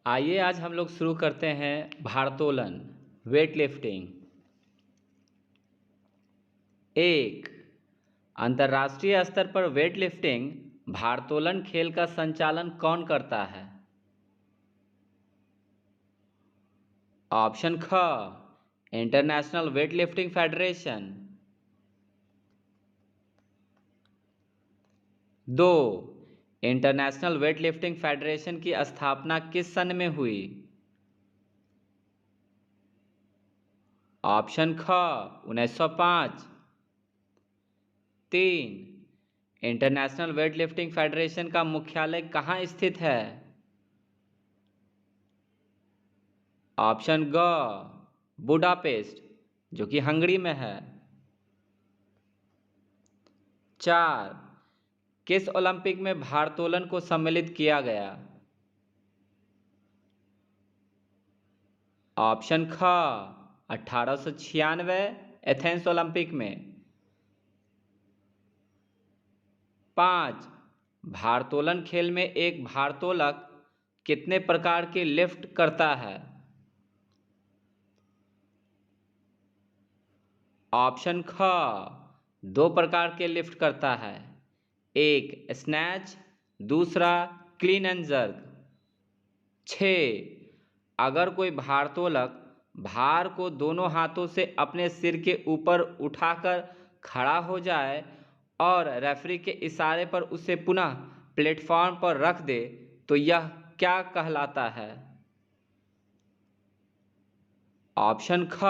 आइए आज हम लोग शुरू करते हैं भारोत्तोलन वेट लिफ्टिंग। एक, अंतर्राष्ट्रीय स्तर पर वेट लिफ्टिंग भारोत्तोलन खेल का संचालन कौन करता है? ऑप्शन ख, इंटरनेशनल वेट लिफ्टिंग फेडरेशन। दो, इंटरनेशनल वेट लिफ्टिंग फेडरेशन की स्थापना किस सन में हुई? ऑप्शन ख, 1905। तीन, इंटरनेशनल वेट लिफ्टिंग फेडरेशन का मुख्यालय कहाँ स्थित है? ऑप्शन ग, बुडापेस्ट, जो कि हंगरी में है। चार, किस ओलंपिक में भारोत्तोलन को सम्मिलित किया गया? ऑप्शन ख, 1896 एथेंस ओलंपिक में। पाँच, भारोत्तोलन खेल में एक भारोत्तोलक कितने प्रकार की लिफ्ट करता है? ऑप्शन ख, दो प्रकार के लिफ्ट करता है, एक स्नैच, दूसरा क्लीन एंड जर्क। 6, अगर कोई भारोत्तोलक भार को दोनों हाथों से अपने सिर के ऊपर उठाकर खड़ा हो जाए और रेफरी के इशारे पर उसे पुनः प्लेटफॉर्म पर रख दे तो यह क्या कहलाता है? ऑप्शन ख,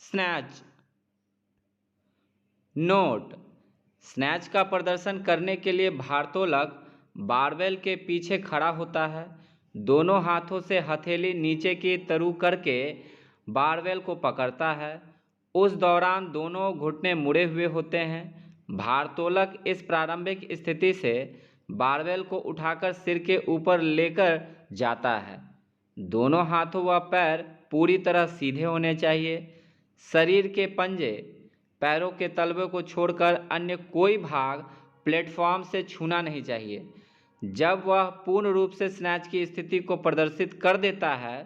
स्नैच। नोट, स्नैच का प्रदर्शन करने के लिए भारोत्तोलक बारबेल के पीछे खड़ा होता है, दोनों हाथों से हथेली नीचे की तरु करके बारबेल को पकड़ता है। उस दौरान दोनों घुटने मुड़े हुए होते हैं। भारोत्तोलक इस प्रारंभिक स्थिति से बारबेल को उठाकर सिर के ऊपर लेकर जाता है। दोनों हाथों व पैर पूरी तरह सीधे होने चाहिए। शरीर के पंजे, पैरों के तलवे को छोड़कर अन्य कोई भाग प्लेटफॉर्म से छूना नहीं चाहिए। जब वह पूर्ण रूप से स्नैच की स्थिति को प्रदर्शित कर देता है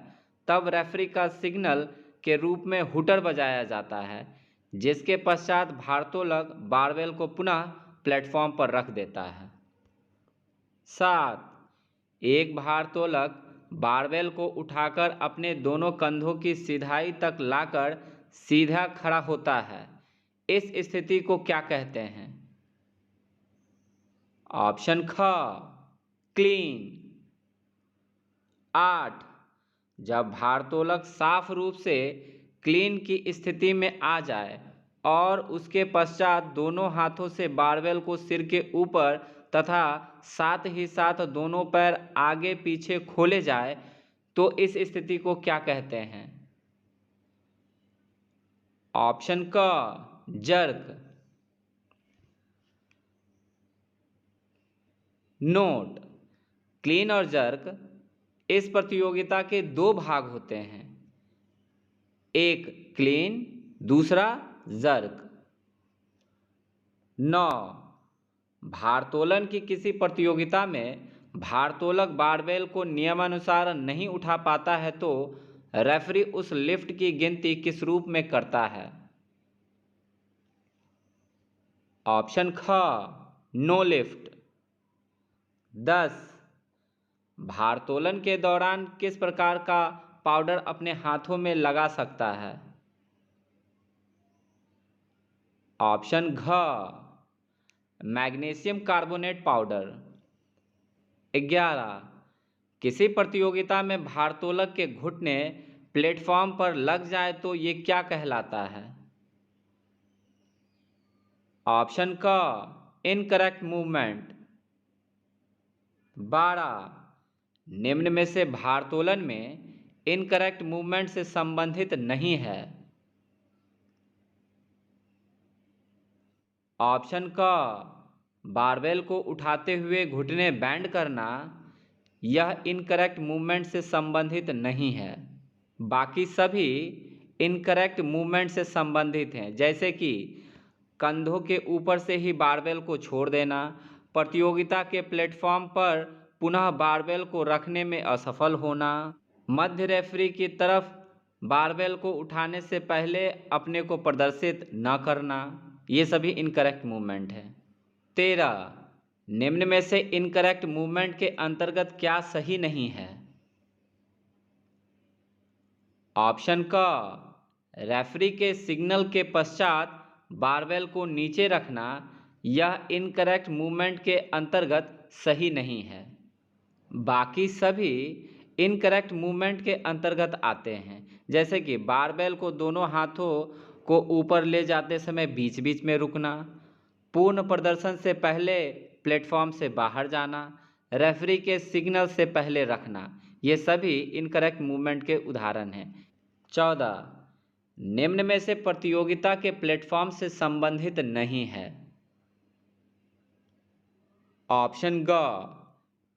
तब रेफरी का सिग्नल के रूप में हुटर बजाया जाता है, जिसके पश्चात भारोत्तोलक बारबेल को पुनः प्लेटफॉर्म पर रख देता है। 7, एक भारोत्तोलक बारबेल को उठाकर अपने दोनों कंधों की सीधाई तक लाकर सीधा खड़ा होता है, इस स्थिति को क्या कहते हैं? ऑप्शन ख, क्लीन। 8, जब भारोत्तोलक साफ रूप से क्लीन की स्थिति में आ जाए और उसके पश्चात दोनों हाथों से बारबेल को सिर के ऊपर तथा साथ ही साथ दोनों पैर आगे पीछे खोले जाए तो इस स्थिति को क्या कहते हैं? ऑप्शन क, जर्क। नोट, क्लीन और जर्क इस प्रतियोगिता के दो भाग होते हैं, एक क्लीन, दूसरा जर्क। 9, भारोत्तोलन की किसी प्रतियोगिता में भारोत्तोलक बारबेल को नियमानुसार नहीं उठा पाता है तो रेफरी उस लिफ्ट की गिनती किस रूप में करता है? ऑप्शन ख, नो लिफ्ट। 10, भारोत्तोलन के दौरान किस प्रकार का पाउडर अपने हाथों में लगा सकता है? ऑप्शन घ, मैग्नीशियम कार्बोनेट पाउडर। 11, किसी प्रतियोगिता में भारोत्तोलक के घुटने प्लेटफॉर्म पर लग जाए तो ये क्या कहलाता है? ऑप्शन क, इनकरेक्ट मूवमेंट। 12, निम्न में से भारोत्तोलन में इनकरेक्ट मूवमेंट से संबंधित नहीं है? ऑप्शन क, बारबेल को उठाते हुए घुटने बैंड करना, यह इनकरेक्ट मूवमेंट से संबंधित नहीं है। बाकी सभी इनकरेक्ट मूवमेंट से संबंधित हैं, जैसे कि कंधों के ऊपर से ही बारबेल को छोड़ देना, प्रतियोगिता के प्लेटफॉर्म पर पुनः बारबेल को रखने में असफल होना, मध्य रेफरी की तरफ बारबेल को उठाने से पहले अपने को प्रदर्शित न करना, ये सभी इनकरेक्ट मूवमेंट है। 13, निम्न में से इनकरेक्ट मूवमेंट के अंतर्गत क्या सही नहीं है? ऑप्शन क, रेफरी के सिग्नल के पश्चात बारबेल को नीचे रखना यह इनकरेक्ट मूवमेंट के अंतर्गत सही नहीं है। बाकी सभी इनकरेक्ट मूवमेंट के अंतर्गत आते हैं, जैसे कि बारबेल को दोनों हाथों को ऊपर ले जाते समय बीच बीच में रुकना, पूर्ण प्रदर्शन से पहले प्लेटफॉर्म से बाहर जाना, रेफरी के सिग्नल से पहले रखना, ये सभी इनकरेक्ट मूवमेंट के उदाहरण हैं। 14, निम्न में से प्रतियोगिता के प्लेटफॉर्म से संबंधित नहीं है। ऑप्शन ग,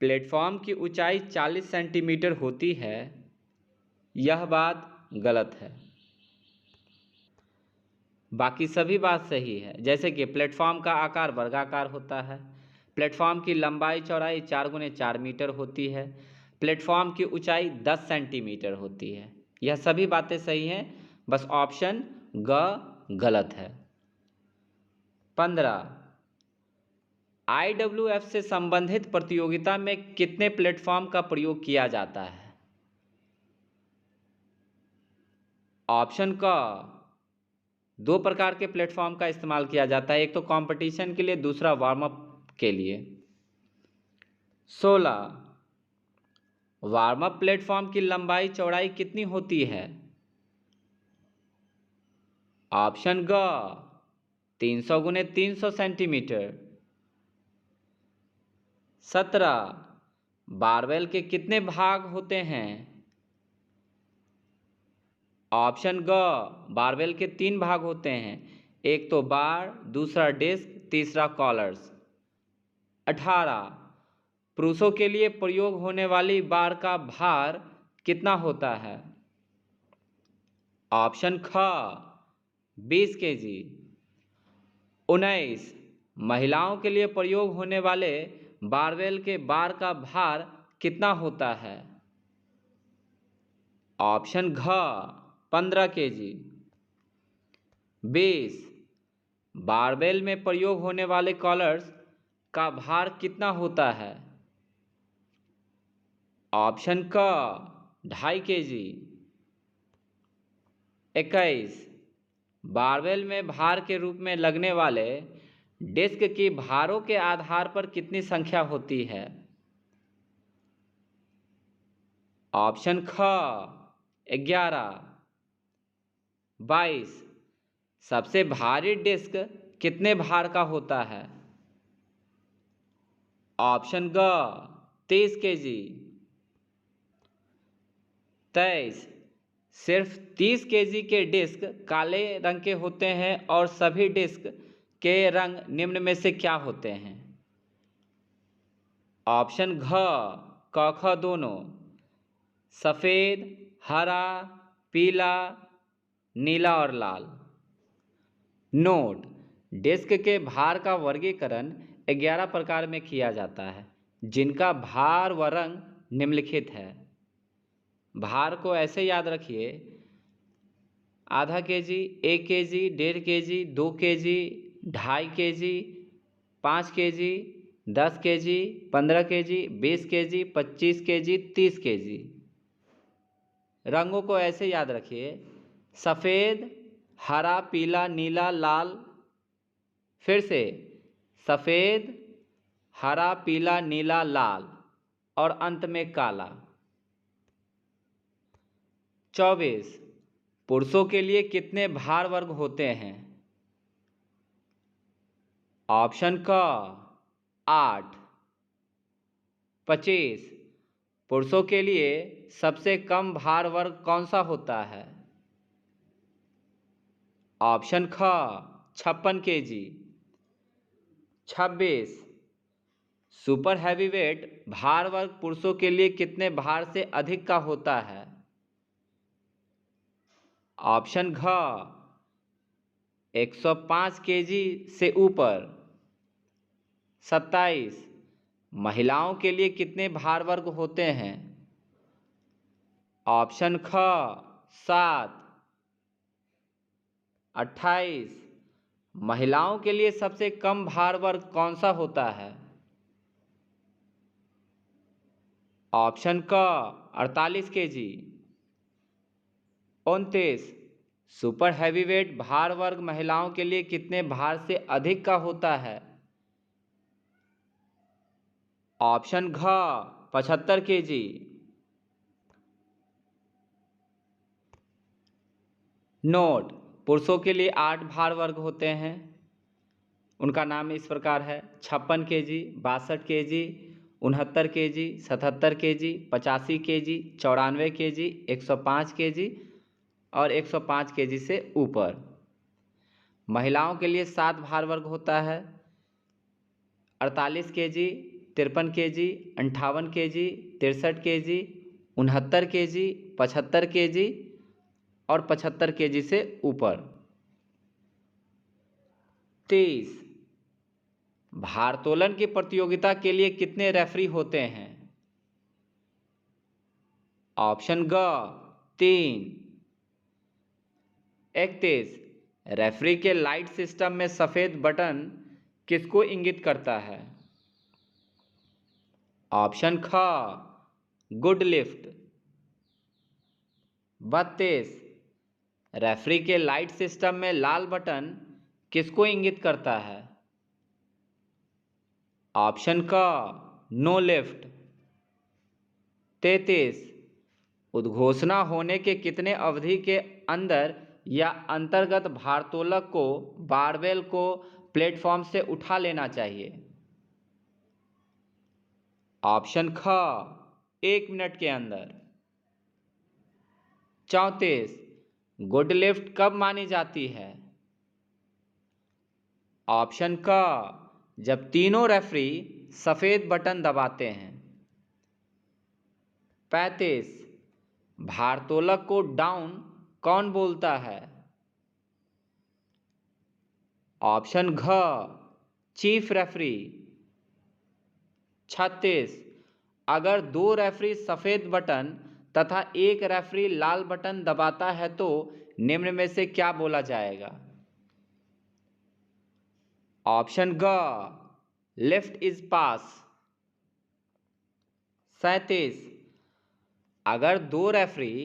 प्लेटफॉर्म की ऊंचाई 40 सेंटीमीटर होती है, यह बात गलत है। बाकी सभी बात सही है, जैसे कि प्लेटफॉर्म का आकार वर्गाकार होता है, प्लेटफॉर्म की लंबाई चौड़ाई 4 गुने 4 मीटर होती है, प्लेटफॉर्म की ऊंचाई 10 सेंटीमीटर होती है, यह सभी बातें सही हैं, बस ऑप्शन ग गलत है। 15, IWF से संबंधित प्रतियोगिता में कितने प्लेटफॉर्म का प्रयोग किया जाता है? ऑप्शन का 2 प्रकार के प्लेटफॉर्म का इस्तेमाल किया जाता है, एक तो कंपटीशन के लिए, दूसरा वार्म अप के लिए। 16, वार्म अप प्लेटफॉर्म की लंबाई चौड़ाई कितनी होती है? ऑप्शन ग, 300 गुने 300 सेंटीमीटर। 17, बारबेल के कितने भाग होते हैं? ऑप्शन ग, बारबेल के 3 भाग होते हैं, एक तो बार, दूसरा डिस्क, तीसरा कॉलर्स। 18, पुरुषों के लिए प्रयोग होने वाली बार का भार कितना होता है? ऑप्शन ख, 20 केजी। 19, महिलाओं के लिए प्रयोग होने वाले बारबेल के बार का भार कितना होता है? ऑप्शन घ, 15 केजी। 20, बारबेल में प्रयोग होने वाले कॉलर्स का भार कितना होता है? ऑप्शन क, 2.5 केजी। 21, बारबेल में भार के रूप में लगने वाले डिस्क की भारों के आधार पर कितनी संख्या होती है? ऑप्शन ख, 11। 22, सबसे भारी डिस्क कितने भार का होता है? ऑप्शन ग, 30 केजी। 23, सिर्फ 30 केजी के डिस्क काले रंग के होते हैं और सभी डिस्क के रंग निम्न में से क्या होते हैं? ऑप्शन घ, क ख दोनों, सफ़ेद, हरा, पीला, नीला और लाल। नोट, डिस्क के भार का वर्गीकरण 11 प्रकार में किया जाता है, जिनका भार व रंग निम्नलिखित है। भार को ऐसे याद रखिए: आधा KG, 1 KG, 1.5 KG, 2 KG, 2.5 KG, 5 KG, 10 KG, 15 KG, 20 KG, 25 KG, 30 KG. रंगों को ऐसे याद रखिए: सफ़ेद, हरा, पीला, नीला, लाल। फिर से सफ़ेद, हरा, पीला, नीला, लाल और अंत में काला। 24, पुरुषों के लिए कितने भार वर्ग होते हैं? ऑप्शन क, 8। 25, पुरुषों के लिए सबसे कम भार वर्ग कौन सा होता है? ऑप्शन ख, 56 केजी। 26, सुपर हैवीवेट भार वर्ग पुरुषों के लिए कितने भार से अधिक का होता है? ऑप्शन घ, 105 केजी से ऊपर। 27, महिलाओं के लिए कितने भार वर्ग होते हैं? ऑप्शन ख 7। 28। महिलाओं के लिए सबसे कम भार वर्ग कौन सा होता है? ऑप्शन क 48 केजी। 29। सुपर हैवीवेट भार वर्ग महिलाओं के लिए कितने भार से अधिक का होता है? ऑप्शन घ 75 केजी। नोट: पुरुषों के लिए 8 भार वर्ग होते हैं। उनका नाम इस प्रकार है: 56 KG, 62 KG, 69 KG, 77 KG, 85 KG, 94 KG, 105 KG और 105 केजी से ऊपर। महिलाओं के लिए 7 भार वर्ग होता है: 48 KG, 53 KG, 58 KG, 63 KG, 69 KG, 75 KG और 75 केजी से ऊपर। 23। भारोत्तोलन की प्रतियोगिता के लिए कितने रेफरी होते हैं? ऑप्शन ग 3। 31। रेफरी के लाइट सिस्टम में सफेद बटन किसको इंगित करता है? ऑप्शन ख गुड लिफ्ट। 32। रेफरी के लाइट सिस्टम में लाल बटन किसको इंगित करता है? ऑप्शन क नो लिफ्ट। 33। उद्घोषणा होने के कितने अवधि के अंदर या अंतर्गत भारोत्तोलक को बारबेल को प्लेटफॉर्म से उठा लेना चाहिए? ऑप्शन ख 1 मिनट के अंदर। 34। गुड लिफ्ट कब मानी जाती है? ऑप्शन क जब तीनों रेफरी सफेद बटन दबाते हैं। 35। भारोत्तोलक को डाउन कौन बोलता है? ऑप्शन घ चीफ रेफरी। 36। अगर 2 रेफरी सफेद बटन तथा एक रेफरी लाल बटन दबाता है तो निम्न में से क्या बोला जाएगा? ऑप्शन ग लेफ्ट इज पास। 37। अगर 2 रेफरी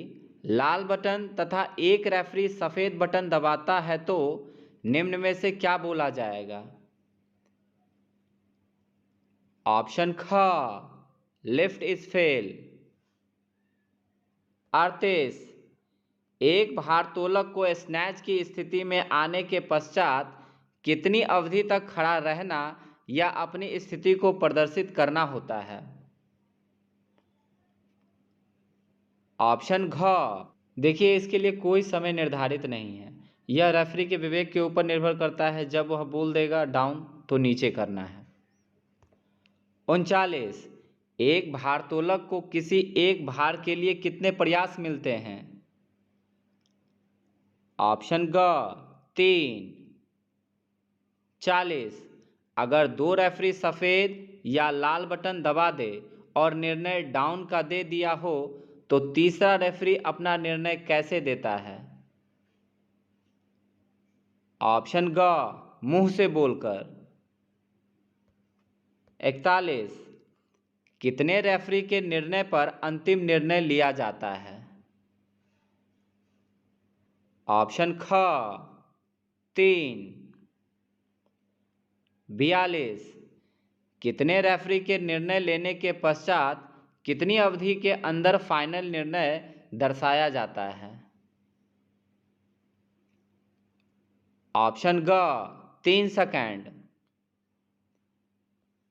लाल बटन तथा एक रेफरी सफेद बटन दबाता है तो निम्न में से क्या बोला जाएगा? ऑप्शन ख लेफ्ट इज फेल। 38। एक भारोत्तोलक को स्नैच की स्थिति में आने के पश्चात कितनी अवधि तक खड़ा रहना या अपनी स्थिति को प्रदर्शित करना होता है? ऑप्शन घ देखिए, इसके लिए कोई समय निर्धारित नहीं है। यह रेफरी के विवेक के ऊपर निर्भर करता है। जब वह बोल देगा डाउन तो नीचे करना है। 39। एक भारोत्तोलक को किसी एक भार के लिए कितने प्रयास मिलते हैं? ऑप्शन ग 3। 40। अगर 2 रेफरी सफेद या लाल बटन दबा दे और निर्णय डाउन का दे दिया हो तो तीसरा रेफरी अपना निर्णय कैसे देता है? ऑप्शन ग मुंह से बोलकर। 41। कितने रेफरी के निर्णय पर अंतिम निर्णय लिया जाता है? ऑप्शन ख 3। 42। कितने रेफरी के निर्णय लेने के पश्चात कितनी अवधि के अंदर फाइनल निर्णय दर्शाया जाता है? ऑप्शन ग 3 सेकंड।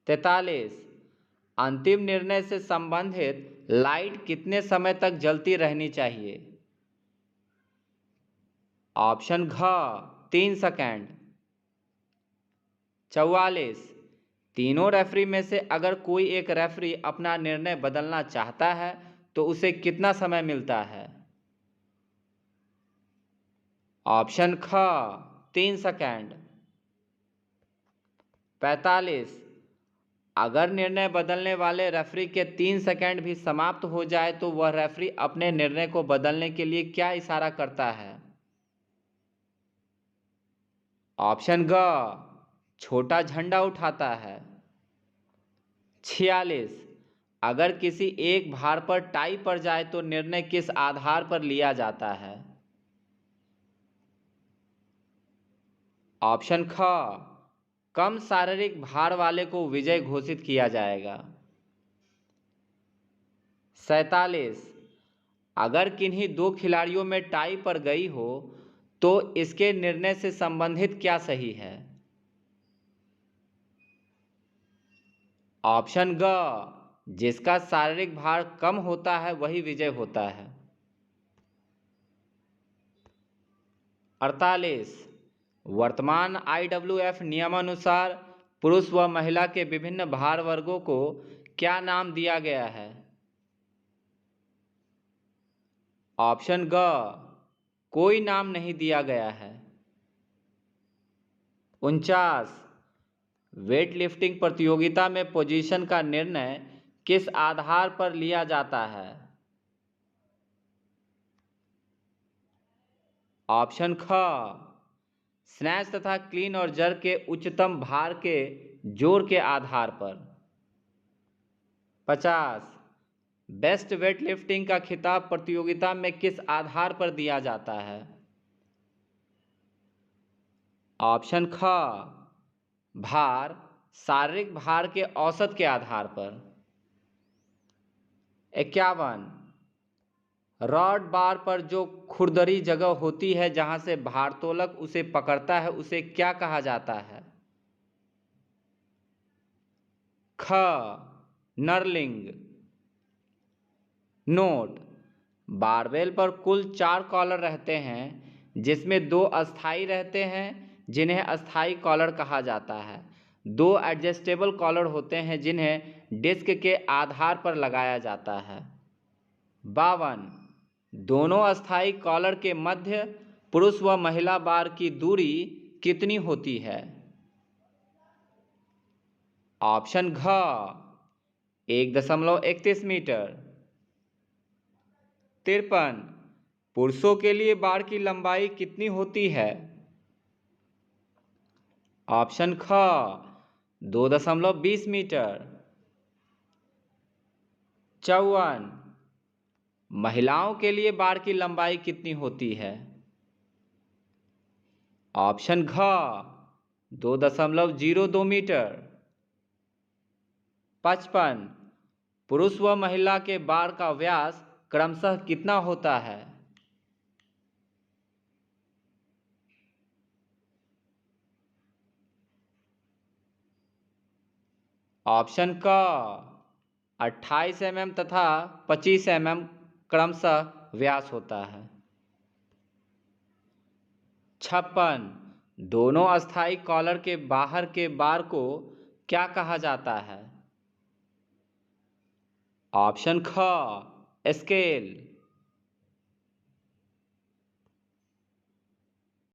43। अंतिम निर्णय से संबंधित लाइट कितने समय तक जलती रहनी चाहिए? ऑप्शन घ 3 सेकंड। 44। तीनों रेफरी में से अगर कोई एक रेफरी अपना निर्णय बदलना चाहता है तो उसे कितना समय मिलता है? ऑप्शन ख 3 सेकंड। 45। अगर निर्णय बदलने वाले रेफरी के 3 सेकंड भी समाप्त हो जाए तो वह रेफरी अपने निर्णय को बदलने के लिए क्या इशारा करता है? ऑप्शन ग, छोटा झंडा उठाता है। 46, अगर किसी एक भार पर टाई पड़ जाए तो निर्णय किस आधार पर लिया जाता है? ऑप्शन ख, कम शारीरिक भार वाले को विजय घोषित किया जाएगा। 47, अगर किन्हीं दो खिलाड़ियों में टाई पड़ गई हो तो इसके निर्णय से संबंधित क्या सही है? ऑप्शन ग, जिसका शारीरिक भार कम होता है वही विजय होता है। 48, वर्तमान IWF नियमानुसार पुरुष व महिला के विभिन्न भार वर्गों को क्या नाम दिया गया है? ऑप्शन ग, कोई नाम नहीं दिया गया है। 49, वेट लिफ्टिंग प्रतियोगिता में पोजीशन का निर्णय किस आधार पर लिया जाता है? ऑप्शन ख, स्नैच तथा क्लीन और जर्क के उच्चतम भार के जोर के आधार पर। 50, बेस्ट वेट लिफ्टिंग का खिताब प्रतियोगिता में किस आधार पर दिया जाता है? ऑप्शन ख, भार, शारीरिक भार के औसत के आधार पर। 51, रॉड बार पर जो खुरदरी जगह होती है जहां से भारोत्तोलक उसे पकड़ता है उसे क्या कहा जाता है? ख, नरलिंग। नोट, बारबेल पर कुल 4 कॉलर रहते हैं जिसमें 2 अस्थायी रहते हैं जिन्हें अस्थायी कॉलर कहा जाता है। 2 एडजस्टेबल कॉलर होते हैं जिन्हें डिस्क के आधार पर लगाया जाता है। 52, दोनों अस्थायी कॉलर के मध्य पुरुष व महिला बार की दूरी कितनी होती है? ऑप्शन घ, 1.31 मीटर। 53, पुरुषों के लिए बार की लंबाई कितनी होती है? ऑप्शन ख, 2.20 मीटर। 54, महिलाओं के लिए बार की लंबाई कितनी होती है? ऑप्शन घ, 2.02 मीटर। 55, पुरुष व महिला के बार का व्यास क्रमशः कितना होता है? ऑप्शन क, 28 mm तथा 25 mm क्रमशः व्यास होता है। 56, दोनों अस्थायी कॉलर के बाहर के बार को क्या कहा जाता है? ऑप्शन ख, स्केल।